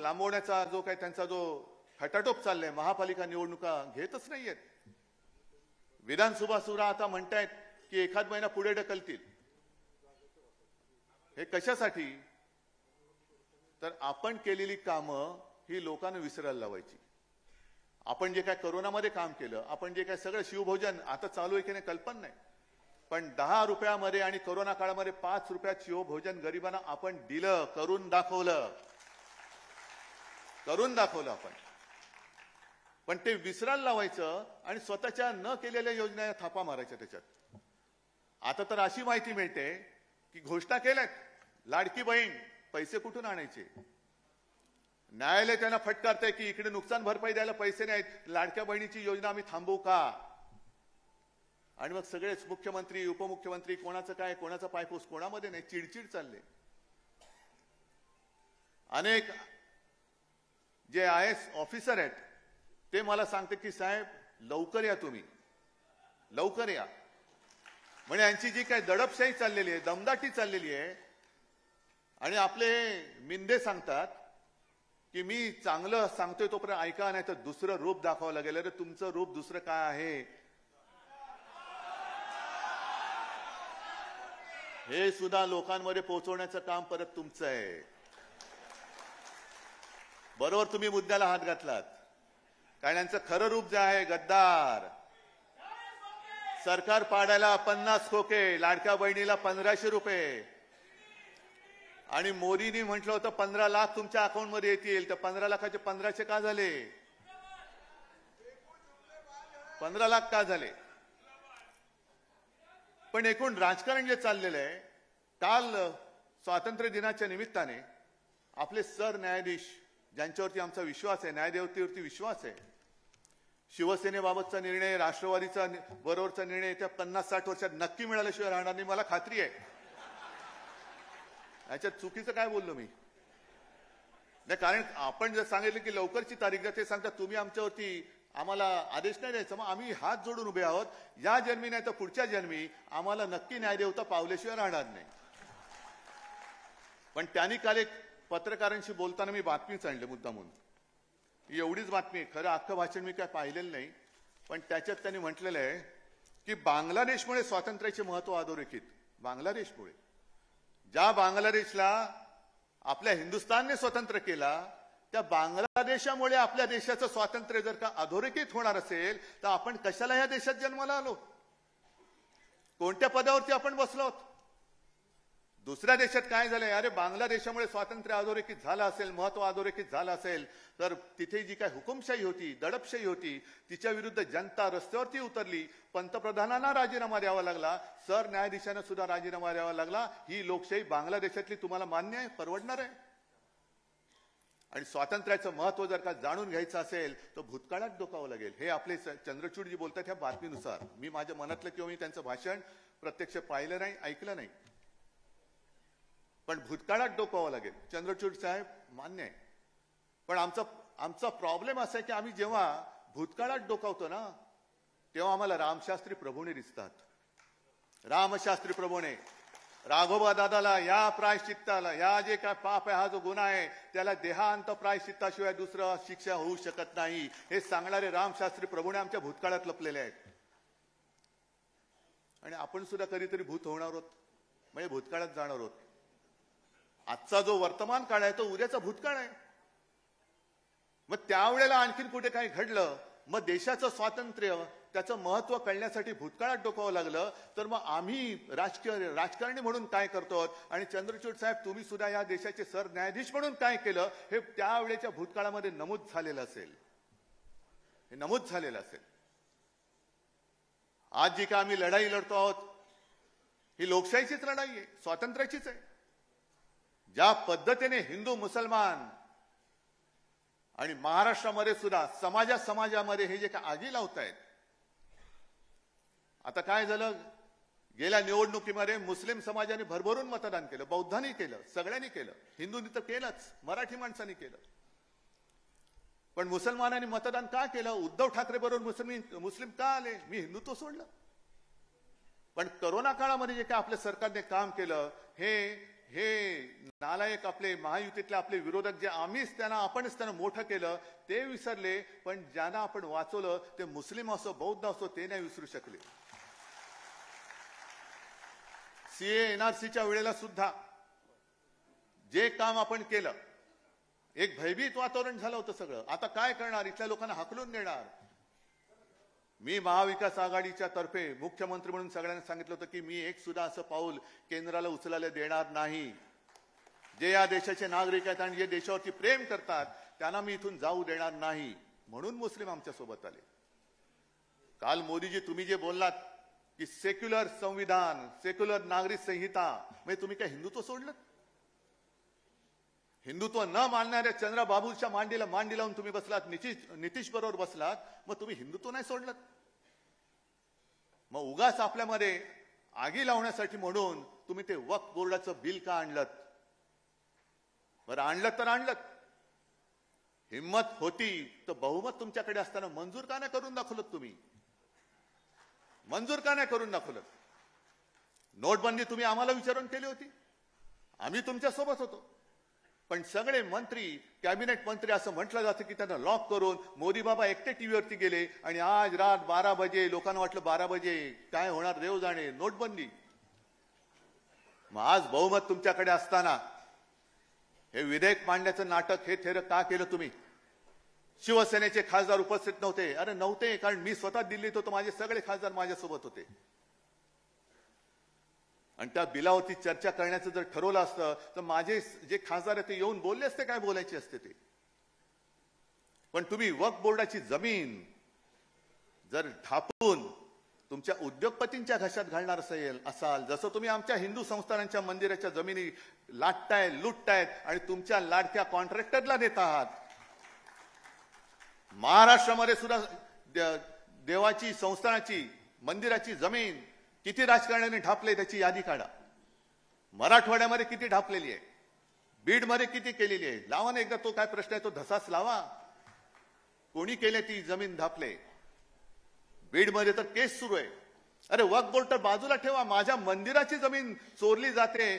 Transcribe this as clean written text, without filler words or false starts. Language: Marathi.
लांबवण्याचा जो काही त्यांचा जो खटाटोप चाललाय, महापालिका निवडणुका घेतच नाहीयेत. विधानसभा सुद्धा आता म्हणतायत की एखाद महिना पुढे ढकलतील. हे कशासाठी? तर आपण केलेली कामं ही लोकांना विसरायला लावायची. आपण जे काय कोरोनामध्ये काम केलं, आपण जे काय सगळं शिवभोजन आता चालू आहे की नाही कल्पना नाही, पण 10 रुपयामध्ये आणि कोरोना काळामध्ये 5 रुपयात शिवभोजन गरिबांना आपण दिलं, करून दाखवलं आपण. पण ते विसरायला लावायचं आणि स्वतःच्या न केलेल्या योजना थापा मारायच्या त्याच्यात. आता तर अशी माहिती मिळते की घोषणा केल्यात, लाडकी बहीण पैसे कुठून आणायचे? न्यायालय त्यांना फटकारतंय की इकडे नुकसान भरपाई द्यायला पैसे नाहीत, लाडक्या बहिणीची योजना आम्ही थांबवू का? आणि मग सगळेच मुख्यमंत्री उपमुख्यमंत्री कोणाचं काय, कोणाचा पायपूस कोणामध्ये नाही, चिडचिड चालले. अनेक जे IAS ऑफिसर आहेत ते मला सांगते की साहेब लवकर या, तुम्ही लवकर या. म्हणजे यांची जी काही दडपशाही चाललेली आहे, दमदाटी चाललेली आहे. आणि आपले मिंदे सांगतात की मी चांगलं सांगतोय तोपर्यंत ऐका, नाही तर दुसरं रूप दाखवावं लागेल. अरे तुमचं रूप दुसरं काय आहे हे सुद्धा लोकांमध्ये पोहोचवण्याचं काम परत तुमचं आहे. बरोबर तुम्ही मुद्द्याला हात घातलात. कारण यांचं खरं रूप जे आहे गद्दार. सरकार पाडायला 50 खोके, लाडक्या बहिणीला 1500 रुपये. आणि मोदींनी म्हटलं होतं 15 लाख तुमच्या अकाउंटमध्ये येतील, तर 15 लाखाचे 1500 का झाले? 15 लाख का झाले? पण एकूण राजकारण जे चाललेलं आहे, काल स्वातंत्र्य दिनाच्या निमित्ताने आपले सरन्यायाधीश ज्यांच्यावरती आमचा विश्वास आहे, न्यायदेवतेवरती विश्वास आहे, शिवसेनेबाबतचा निर्णय, राष्ट्रवादीचा बरोबरचा निर्णय येत्या 50-60 वर्षात नक्की मिळाल्याशिवाय राहणार नाही, मला खात्री आहे. याच्यात चुकीचं काय बोललो मी? नाही, कारण आपण जर सांगितलं की लवकरची तारीख द्या, ते सांगतात तुम्ही आमच्यावरती आम्हाला आदेश नाही द्यायचा. मग आम्ही हात जोडून उभे आहोत. या जन्मी नाही तर पुढच्या जन्मी आम्हाला नक्की न्यायदेवता पावल्याशिवाय राहणार नाही. पण त्यांनी काल एक पत्रकारांशी बोलताना मी बातमीच आणली मुद्दामून. एवढीच बातमी, खरं अख्खं भाषण मी काय पाहिलेलं नाही, पण त्याच्यात त्यांनी म्हटलेलं आहे की बांगलादेशमुळे स्वातंत्र्याचे महत्व अधोरेखित. बांगलादेशमुळे, ज्या बांगलादेशला आपल्या हिंदुस्थानने स्वतंत्र केला, त्या बांगलादेशामुळे आपल्या देशाचं स्वातंत्र्य जर का अधोरेखित होणार असेल तर आपण कशाला या देशात जन्माला आलो? कोणत्या पदावरती आपण बसलो आहोत? दुसऱ्या देशात काय झालंय? अरे बांगलादेशामुळे स्वातंत्र्य अधोरेखित झालं असेल, महत्व अधोरेखित झालं असेल, तर तिथे जी काय हुकुमशाही होती, दडपशाही होती, तिच्या विरुद्ध जनता रस्त्यावरती उतरली. पंतप्रधानांना राजीनामा द्यावा लागला, सरन्यायाधीशांना सुद्धा राजीनामा द्यावा लागला. ही लोकशाही बांगलादेशातली तुम्हाला मान्य आहे, परवडणार आहे? आणि स्वातंत्र्याचं महत्व जर का जाणून घ्यायचं असेल तर भूतकाळात डोकावं लागेल. हे आपले चंद्रचूडजी बोलतात ह्या बातमीनुसार. मी माझ्या मनातलं किंवा मी त्यांचं भाषण प्रत्यक्ष पाहिलं नाही, ऐकलं नाही, पण भूतकाळात डोकावं लागेल. चंद्रचूड साहेब मान्य आहे, पण आमचा प्रॉब्लेम असा आहे की आम्ही जेव्हा भूतकाळात डोकावतो ना, तेव्हा आम्हाला रामशास्त्री प्रभूने दिसतात. रामशास्त्री प्रभूने राघोबा दादाला या प्रायश्चित्ताला, या जे काय पाप आहे, हा जो गुन्हा आहे, त्याला देहांत प्रायश्चित्ताशिवाय दुसरं शिक्षा होऊ शकत नाही, हे सांगणारे रामशास्त्री प्रभूने आमच्या भूतकाळात लपलेले आहेत. आणि आपण सुद्धा कधीतरी भूत होणार आहोत, म्हणजे भूतकाळात जाणार आहोत. आजचा जो वर्तमान काळ आहे तो उद्याचा भूतकाळ आहे. मग त्यावेळेला आणखीन कुठे काही घडलं, मग देशाचं स्वातंत्र्य, त्याचं महत्व कळण्यासाठी भूतकाळात डोकावं लागलं, तर मग आम्ही राजकारणी म्हणून काय करतो? आणि चंद्रचूड साहेब तुम्ही सुद्धा या देशाचे सरन्यायाधीश म्हणून काय केलं हे त्यावेळेच्या भूतकाळामध्ये नमूद झालेलं असेल, हे नमूद झालेलं असेल. आज जी का आम्ही लढाई लढतो आहोत ही लोकशाहीचीच लढाई आहे, स्वातंत्र्याचीच आहे. ज्या पद्धतीने हिंदू मुसलमान आणि महाराष्ट्रामध्ये सुद्धा समाजामध्ये हे जे काय आगी लावतायत. आता काय झालं, गेल्या निवडणुकीमध्ये मुस्लिम समाजाने भरभरून मतदान केलं, बौद्धांनी केलं, सगळ्यांनी केलं, हिंदूंनी तर केलंच, मराठी माणसांनी केलं. पण मुसलमानांनी मतदान का केलं? उद्धव ठाकरे बरोबर मुस्लिम का आले? मी हिंदुत्व सोडलं. पण कोरोना काळामध्ये जे काय आपल्या सरकारने काम केलं, हे हे नालायक आपले महायुतीतले आपले विरोधक जे आपणच त्यांना मोठं केलं ते विसरले, पण ज्यांना आपण वाचवलं ते मुस्लिम असो बौद्ध असो ते नाही विसरू शकले. सीए एनआरसीच्या वेळेला सुद्धा जे काम आपण केलं, एक भयभीत वातावरण झालं होतं सगळं. आता काय करणार, इथल्या लोकांना हाकलून देणार. मी महाविकास आघाडीच्या तर्फे मुख्यमंत्री म्हणून सगळ्यांना सांगितलं होतं की मी एक सुद्धा असं पाऊल केंद्राला उचलायला देणार नाही. जे या देशाचे नागरिक आहेत आणि जे देशावरती प्रेम करतात त्यांना मी इथून जाऊ देणार नाही. म्हणून मुस्लिम आमच्या सोबत आले. काल मोदीजी तुम्ही जे बोललात की सेक्युलर संविधान, सेक्युलर नागरिक संहिता, म्हणजे तुम्ही काय हिंदुत्व सोडलं? हिंदुत्व न मानणाऱ्या चंद्रबाबूच्या मांडीला मांडी लावून तुम्ही बसलात, नितीश बरोबर बसलात, मग तुम्ही हिंदुत्व नाही सोडलं? मग उगाच आपल्यामध्ये आगी लावण्यासाठी म्हणून तुम्ही ते वक्फ बोर्डाचं बिल का आणलं? बरं आणलं तर आणलं, हिम्मत होती तर बहुमत तुमच्याकडे असताना मंजूर का नाही करून दाखवलं? तुम्ही मंजूर का नाही करून दाखवलं? नोटबंदी तुम्ही आम्हाला विचारून केली होती, आम्ही तुमच्या सोबत होतो. पण सगळे मंत्री, कॅबिनेट मंत्री असं म्हटलं जातं की त्यांना लॉक करून मोदी बाबा एकटे टीव्हीवरती गेले आणि आज रात 12 बजे लोकांना वाटलं 12 बजे काय होणार देव जाणे, नोटबंदी. मग आज बहुमत तुमच्याकडे असताना हे विधेयक मांडण्याचं नाटक हे थेर का केलं तुम्ही? शिवसेनेचे खासदार उपस्थित नव्हते. अरे नव्हते, कारण मी स्वतः दिल्लीत होतो, माझे सगळे खासदार माझ्यासोबत होते. आणि त्या बिलावरती चर्चा करण्याचं जर ठरवलं असतं तर माझे जे खासदार आहेत ते येऊन बोलले असते, काय बोलायचे असते ते. पण तुम्ही वक्फ बोर्डाची जमीन जर ढापून तुमच्या उद्योगपतींच्या घशात घालणार असाल, जसं तुम्ही आमच्या हिंदू संस्थानांच्या मंदिराच्या जमिनी लाटताय, लुटतायत आणि तुमच्या लाडक्या कॉन्ट्रॅक्टरला देत आहात. महाराष्ट्रामध्ये सुद्धा देवाची, संस्थानाची, मंदिराची जमीन किती राजकारण्याने ढापले त्याची यादी काढा. मराठवाड्यामध्ये किती ढापलेली आहे, बीडमध्ये किती केलेली आहे. लावा ना एकदा तो काय प्रश्न आहे तो धसाच लावा. कोणी केले ती जमीन ढापले? बीडमध्ये तर केस सुरू आहे. अरे वक्फ बोर्ड तर बाजूला ठेवा, माझ्या मंदिराची जमीन चोरली जाते